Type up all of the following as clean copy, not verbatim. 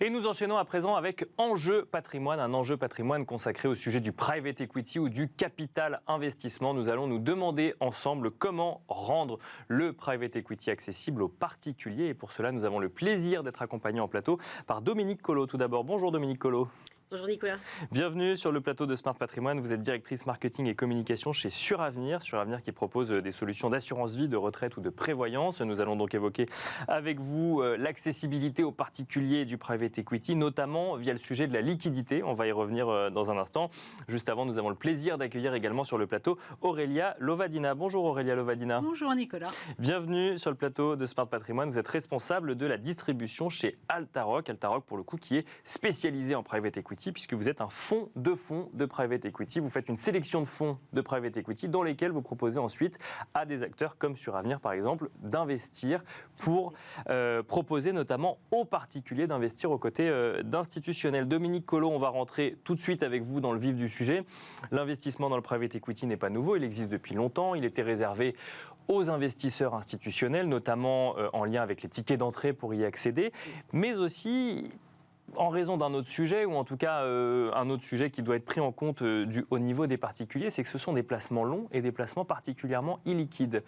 Et nous enchaînons à présent avec Enjeu Patrimoine, un enjeu patrimoine consacré au sujet du private equity ou du capital investissement. Nous allons nous demander ensemble comment rendre le private equity accessible aux particuliers. Et pour cela, nous avons le plaisir d'être accompagnés en plateau par Dominique Collot. Tout d'abord, bonjour Dominique Collot. Bonjour Nicolas. Bienvenue sur le plateau de Smart Patrimoine. Vous êtes directrice marketing et communication chez Suravenir. Suravenir qui propose des solutions d'assurance vie, de retraite ou de prévoyance. Nous allons donc évoquer avec vous l'accessibilité aux particuliers du private equity, notamment via le sujet de la liquidité. On va y revenir dans un instant. Juste avant, nous avons le plaisir d'accueillir également sur le plateau Aurélia Lovadina. Bonjour Aurélia Lovadina. Bonjour Nicolas. Bienvenue sur le plateau de Smart Patrimoine. Vous êtes responsable de la distribution chez Altaroc. Altaroc, pour le coup, qui est spécialisé en private equity, puisque vous êtes un fonds de private equity. Vous faites une sélection de fonds de private equity dans lesquels vous proposez ensuite à des acteurs comme Suravenir, par exemple, d'investir pour proposer notamment aux particuliers d'investir aux côtés d'institutionnels. Dominique Collot, on va rentrer tout de suite avec vous dans le vif du sujet. L'investissement dans le private equity n'est pas nouveau, il existe depuis longtemps. Il était réservé aux investisseurs institutionnels, notamment en lien avec les tickets d'entrée pour y accéder, mais aussi en raison d'un autre sujet, ou en tout cas un autre sujet qui doit être pris en compte au niveau des particuliers, c'est que ce sont des placements longs et des placements particulièrement illiquides.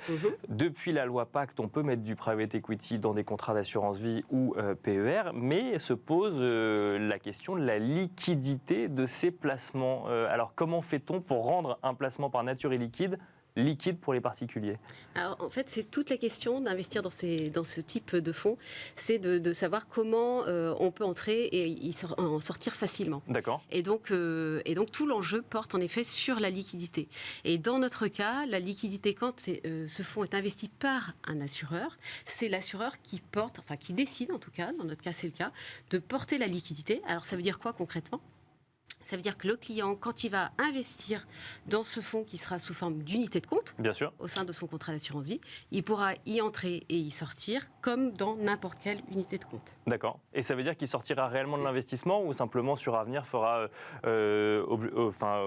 Depuis la loi Pacte, on peut mettre du private equity dans des contrats d'assurance vie ou PER, mais se pose la question de la liquidité de ces placements. Alors comment fait-on pour rendre un placement par nature illiquide liquide pour les particuliers? Alors, en fait, c'est toute la question d'investir dans ce type de fonds, c'est de savoir comment on peut entrer et en sortir facilement. D'accord. Et donc tout l'enjeu porte en effet sur la liquidité. Et dans notre cas, la liquidité, quand ce fonds est investi par un assureur, c'est l'assureur qui porte, enfin qui décide en tout cas, dans notre cas c'est le cas, de porter la liquidité. Alors ça veut dire quoi concrètement ? Ça veut dire que le client, quand il va investir dans ce fonds qui sera sous forme d'unité de compte, bien sûr, au sein de son contrat d'assurance vie, il pourra y entrer et y sortir comme dans n'importe quelle unité de compte. D'accord. Et ça veut dire qu'il sortira réellement de l'investissement ou simplement Suravenir fera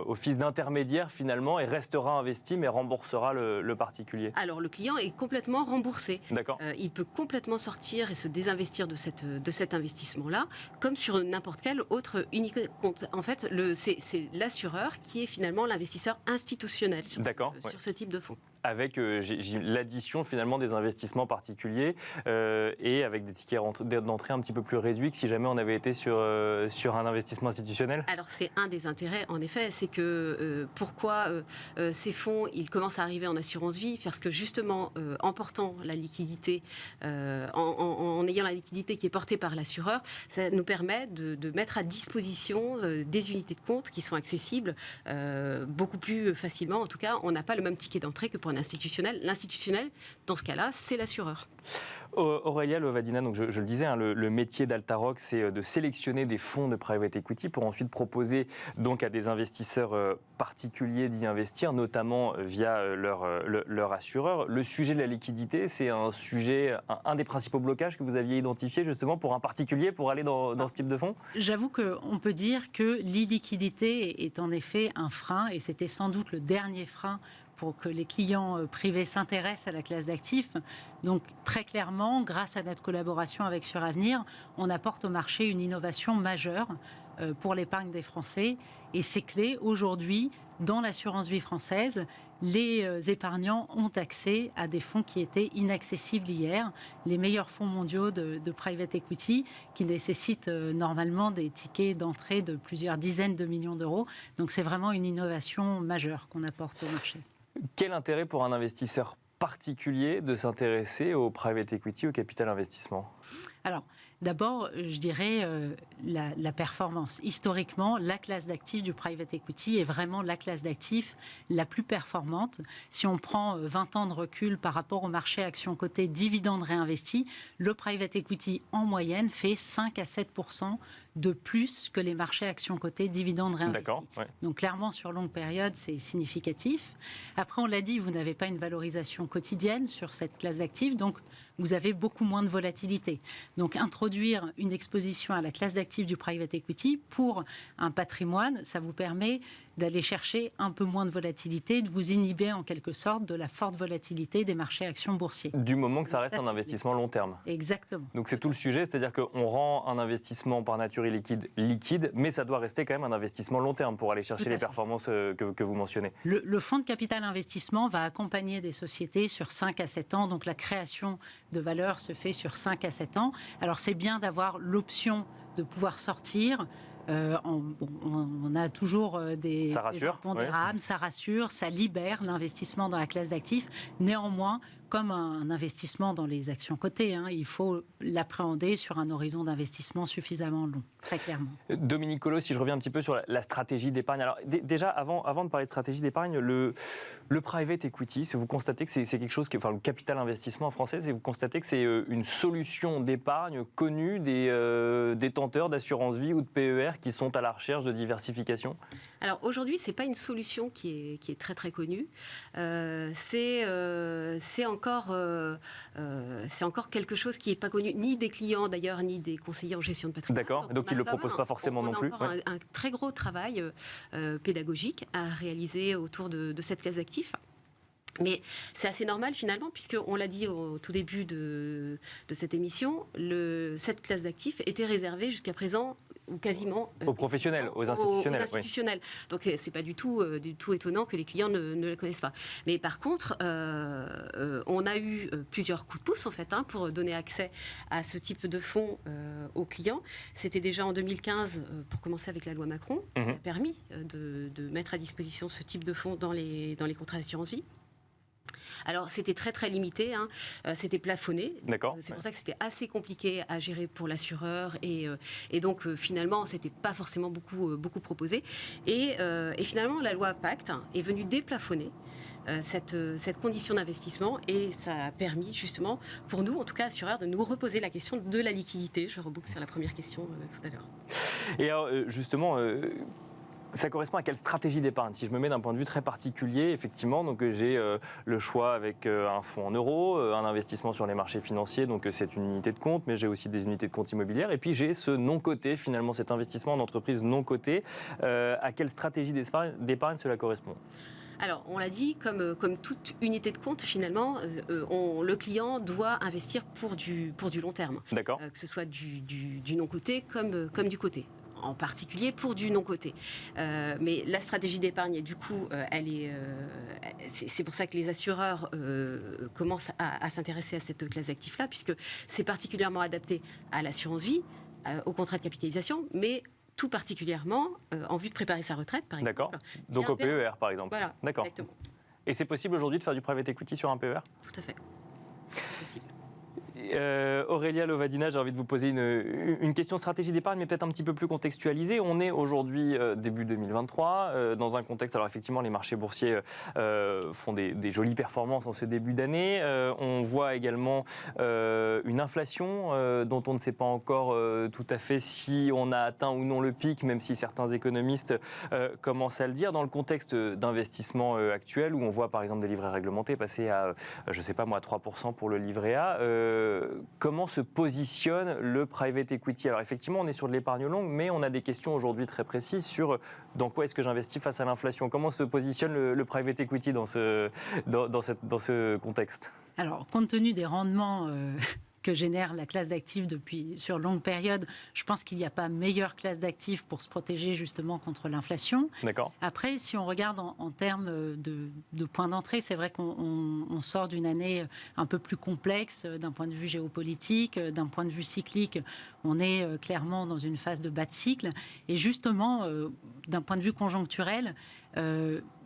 office d'intermédiaire finalement et restera investi mais remboursera le particulier? Alors le client est complètement remboursé. D'accord. Il peut complètement sortir et se désinvestir de cet investissement-là comme sur n'importe quel autre unité de compte. En fait, c'est l'assureur qui est finalement l'investisseur institutionnel sur ce type de fonds. Avec l'addition finalement des investissements particuliers et avec des tickets d'entrée un petit peu plus réduits que si jamais on avait été sur un investissement institutionnel? Alors c'est un des intérêts en effet, c'est que pourquoi ces fonds ils commencent à arriver en assurance vie, parce que justement en portant la liquidité, en ayant la liquidité qui est portée par l'assureur, ça nous permet de mettre à disposition des unités de compte qui sont accessibles beaucoup plus facilement. En tout cas, on n'a pas le même ticket d'entrée que pour un institutionnel. L'institutionnel, dans ce cas-là, c'est l'assureur. Aurélia Lovadina, donc je le disais, hein, le métier d'Altaroc, c'est de sélectionner des fonds de private equity pour ensuite proposer donc à des investisseurs particuliers d'y investir, notamment via leur assureur. Le sujet de la liquidité, c'est un des principaux blocages que vous aviez identifié justement pour un particulier pour aller dans ce type de fonds? J'avoue qu'on peut dire que l'illiquidité est en effet un frein, et c'était sans doute le dernier frein pour que les clients privés s'intéressent à la classe d'actifs. Donc très clairement, grâce à notre collaboration avec Suravenir, on apporte au marché une innovation majeure pour l'épargne des Français. Et c'est clé aujourd'hui, dans l'assurance vie française, les épargnants ont accès à des fonds qui étaient inaccessibles hier, les meilleurs fonds mondiaux de private equity, qui nécessitent normalement des tickets d'entrée de plusieurs dizaines de millions d'euros. Donc c'est vraiment une innovation majeure qu'on apporte au marché. Quel intérêt pour un investisseur particulier de s'intéresser au private equity, au capital investissement? Alors, d'abord, je dirais la performance. Historiquement, la classe d'actifs du private equity est vraiment la classe d'actifs la plus performante. Si on prend 20 ans de recul par rapport au marché actions cotées dividendes réinvestis, le private equity en moyenne fait 5 à 7% de plus que les marchés actions cotées dividendes réinvestis. D'accord, ouais. Donc clairement, sur longue période, c'est significatif. Après, on l'a dit, vous n'avez pas une valorisation quotidienne sur cette classe d'actifs, donc vous avez beaucoup moins de volatilité. Donc introduire une exposition à la classe d'actifs du private equity pour un patrimoine, ça vous permet d'aller chercher un peu moins de volatilité, de vous inhiber en quelque sorte de la forte volatilité des marchés actions boursiers. Du moment que ça reste un investissement long terme. Exactement. Donc c'est tout le sujet, c'est-à-dire qu'on rend un investissement par nature illiquide liquide, mais ça doit rester quand même un investissement long terme pour aller chercher les performances que vous mentionnez. Le fonds de capital investissement va accompagner des sociétés sur 5 à 7 ans, donc la création de valeur se fait sur 5 à 7 ans. Alors c'est bien d'avoir l'option de pouvoir sortir. On a toujours des impondérables, oui. Ça rassure, ça libère l'investissement dans la classe d'actifs. Néanmoins, comme un investissement dans les actions cotées, il faut l'appréhender sur un horizon d'investissement suffisamment long, très clairement. Dominique Collot, si je reviens un petit peu sur la stratégie d'épargne. Alors déjà, avant de parler de stratégie d'épargne, le private equity, si vous constatez que c'est quelque chose, enfin le capital investissement en français, si vous constatez que c'est une solution d'épargne connue des détenteurs d'assurance vie ou de PER qui sont à la recherche de diversification? Alors aujourd'hui, ce n'est pas une solution qui est très très connue. C'est encore quelque chose qui n'est pas connu ni des clients d'ailleurs, ni des conseillers en gestion de patrimoine. D'accord, donc ils ne le proposent pas forcément non plus. On a encore un très gros travail pédagogique à réaliser autour de cette classe d'actifs. Mais c'est assez normal finalement, puisqu'on l'a dit au tout début de cette émission, cette classe d'actifs était réservée jusqu'à présent ou quasiment aux professionnels, aux institutionnels. Oui. Donc c'est pas du tout étonnant que les clients ne la connaissent pas. Mais par contre, on a eu plusieurs coups de pouce en fait pour donner accès à ce type de fonds aux clients. C'était déjà en 2015 pour commencer avec la loi Macron qui a permis de mettre à disposition ce type de fonds dans les contrats d'assurance vie. Alors, c'était très, très limité, c'était plafonné. D'accord. C'est pour ça que c'était assez compliqué à gérer pour l'assureur. Et donc, finalement, ce n'était pas forcément beaucoup proposé. Et finalement, la loi Pacte est venue déplafonner cette condition d'investissement. Et ça a permis, justement, pour nous, en tout cas, assureurs, de nous reposer la question de la liquidité. Je reboucle sur la première question tout à l'heure. Et alors, justement... ça correspond à quelle stratégie d'épargne? Si je me mets d'un point de vue très particulier, effectivement, donc j'ai le choix avec un fonds en euros, un investissement sur les marchés financiers, donc c'est une unité de compte, mais j'ai aussi des unités de compte immobilières, et puis j'ai ce non coté, finalement, cet investissement en entreprise non cotée. À quelle stratégie d'épargne cela correspond? Alors, on l'a dit, comme toute unité de compte, finalement, le client doit investir pour du long terme. D'accord. Que ce soit du non coté comme du coté. En particulier pour du non-coté. Mais la stratégie d'épargne, du coup, c'est pour ça que les assureurs commencent à s'intéresser à cette classe d'actifs-là, puisque c'est particulièrement adapté à l'assurance vie, au contrat de capitalisation, mais tout particulièrement en vue de préparer sa retraite, par exemple. D'accord. Donc au PER, par exemple. Voilà, d'accord. Exactement. Et c'est possible aujourd'hui de faire du private equity sur un PER? Tout à fait. C'est possible. Aurélia Lovadina, j'ai envie de vous poser une question stratégie d'épargne, mais peut-être un petit peu plus contextualisée. On est aujourd'hui début 2023, dans un contexte, alors effectivement les marchés boursiers font des jolies performances en ce début d'année. On voit également une inflation dont on ne sait pas encore tout à fait si on a atteint ou non le pic, même si certains économistes commencent à le dire. Dans le contexte d'investissement actuel, où on voit par exemple des livrets réglementés passer à, je ne sais pas moi, 3% pour le livret A, comment se positionne le private equity? Alors effectivement, on est sur de l'épargne longue, mais on a des questions aujourd'hui très précises sur dans quoi est-ce que j'investis face à l'inflation. Comment se positionne le private equity dans ce contexte? Alors, compte tenu des rendements que génère la classe d'actifs sur longue période, je pense qu'il n'y a pas meilleure classe d'actifs pour se protéger justement contre l'inflation. D'accord. Après, si on regarde en termes de points d'entrée, c'est vrai qu'on sort d'une année un peu plus complexe d'un point de vue géopolitique, d'un point de vue cyclique. On est clairement dans une phase de bas de cycle. Et justement, d'un point de vue conjoncturel,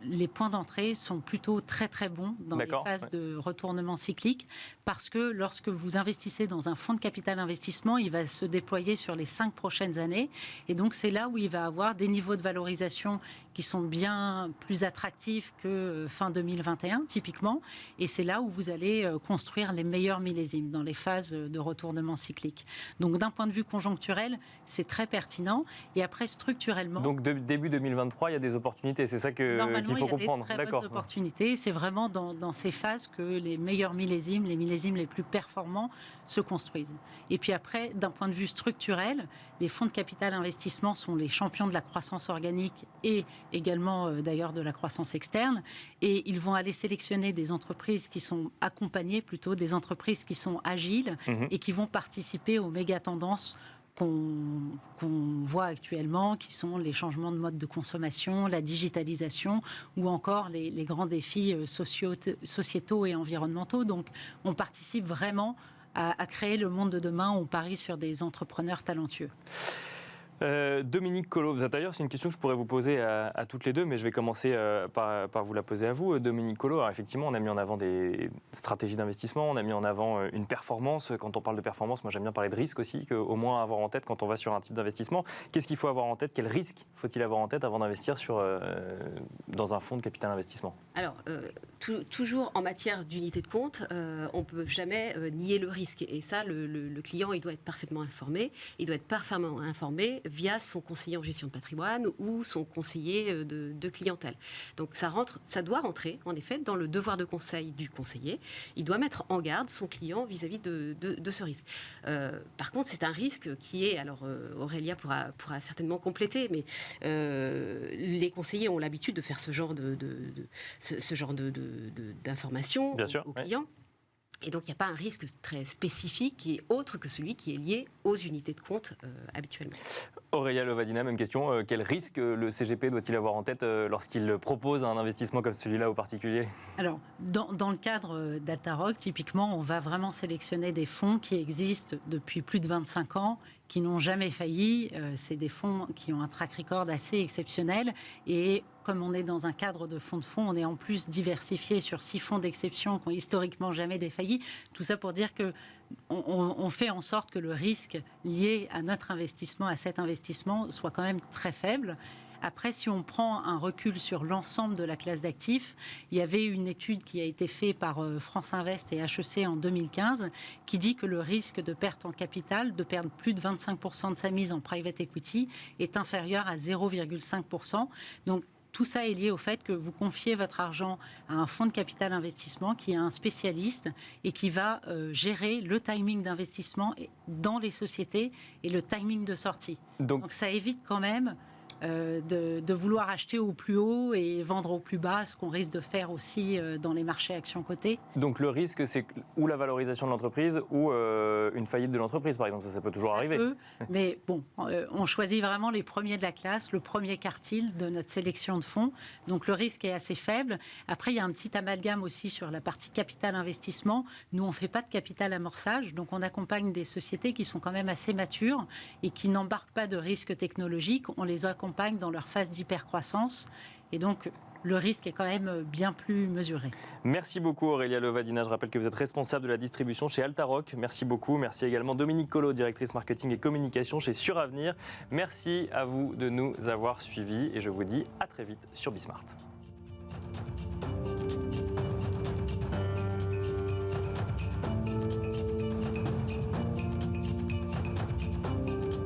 les points d'entrée sont plutôt très très bons dans les phases de retournement cyclique, parce que lorsque vous investissez dans un fonds de capital investissement, il va se déployer sur les 5 prochaines années, et donc c'est là où il va avoir des niveaux de valorisation qui sont bien plus attractifs que fin 2021 typiquement, et c'est là où vous allez construire les meilleurs millésimes dans les phases de retournement cyclique. Donc d'un point de vue conjoncturel, c'est très pertinent, et après structurellement... Donc début 2023, il y a des opportunités, c'est ça qu'il Normalement, faut il y a comprendre. des très bonnes opportunités. C'est vraiment dans ces phases que les meilleurs millésimes, les millésimes les plus performants se construisent. Et puis après, d'un point de vue structurel, les fonds de capital investissement sont les champions de la croissance organique et également d'ailleurs de la croissance externe. Et ils vont aller sélectionner des entreprises qui sont accompagnées, plutôt des entreprises qui sont agiles et qui vont participer aux méga tendances qu'on voit actuellement, qui sont les changements de mode de consommation, la digitalisation ou encore les grands défis sociétaux et environnementaux. Donc, on participe vraiment à créer le monde de demain. On parie sur des entrepreneurs talentueux. Dominique Collot, d'ailleurs c'est une question que je pourrais vous poser à toutes les deux, mais je vais commencer par vous la poser à vous. Dominique Collot, alors effectivement on a mis en avant des stratégies d'investissement, on a mis en avant une performance. Quand on parle de performance, moi j'aime bien parler de risque aussi, qu'au moins avoir en tête quand on va sur un type d'investissement. Qu'est-ce qu'il faut avoir en tête? Quel risque faut-il avoir en tête avant d'investir dans un fonds de capital investissement? Alors, toujours en matière d'unité de compte, on ne peut jamais nier le risque. Et ça, le client, il doit être parfaitement informé. Il doit être parfaitement informé via son conseiller en gestion de patrimoine ou son conseiller de clientèle. Donc ça doit rentrer, en effet, dans le devoir de conseil du conseiller. Il doit mettre en garde son client vis-à-vis de ce risque. Par contre, c'est un risque qui est, alors Aurélia pourra certainement compléter, mais les conseillers ont l'habitude de faire ce genre d'informations aux clients. Et donc, il n'y a pas un risque très spécifique qui est autre que celui qui est lié aux unités de compte habituellement. Aurélia Lovadina, même question. Quel risque le CGP doit-il avoir en tête lorsqu'il propose un investissement comme celui-là aux particuliers? Alors, dans le cadre d'Altaroc, typiquement, on va vraiment sélectionner des fonds qui existent depuis plus de 25 ans, qui n'ont jamais failli. C'est des fonds qui ont un track record assez exceptionnel. Et comme on est dans un cadre de fonds, on est en plus diversifié sur 6 fonds d'exception qui n'ont historiquement jamais défailli. Tout ça pour dire que on fait en sorte que le risque lié à notre investissement, à cet investissement, soit quand même très faible. Après, si on prend un recul sur l'ensemble de la classe d'actifs, il y avait une étude qui a été faite par France Invest et HEC en 2015 qui dit que le risque de perte en capital, de perdre plus de 25% de sa mise en private equity, est inférieur à 0,5%. Donc, tout ça est lié au fait que vous confiez votre argent à un fonds de capital investissement qui est un spécialiste et qui va gérer le timing d'investissement dans les sociétés et le timing de sortie. Donc ça évite quand même de vouloir acheter au plus haut et vendre au plus bas, ce qu'on risque de faire aussi dans les marchés actions cotées. Donc le risque, c'est ou la valorisation de l'entreprise ou une faillite de l'entreprise, par exemple. Ça peut toujours arriver. Mais bon, on choisit vraiment les premiers de la classe, le premier quartile de notre sélection de fonds. Donc le risque est assez faible. Après, il y a un petit amalgame aussi sur la partie capital investissement. Nous, on ne fait pas de capital amorçage. Donc on accompagne des sociétés qui sont quand même assez matures et qui n'embarquent pas de risques technologiques. On les accompagne dans leur phase d'hypercroissance. Et donc, le risque est quand même bien plus mesuré. Merci beaucoup Aurélia Lovadina. Je rappelle que vous êtes responsable de la distribution chez Altaroc. Merci beaucoup. Merci également Dominique Collot, directrice marketing et communication chez Suravenir. Merci à vous de nous avoir suivis et je vous dis à très vite sur Bismart.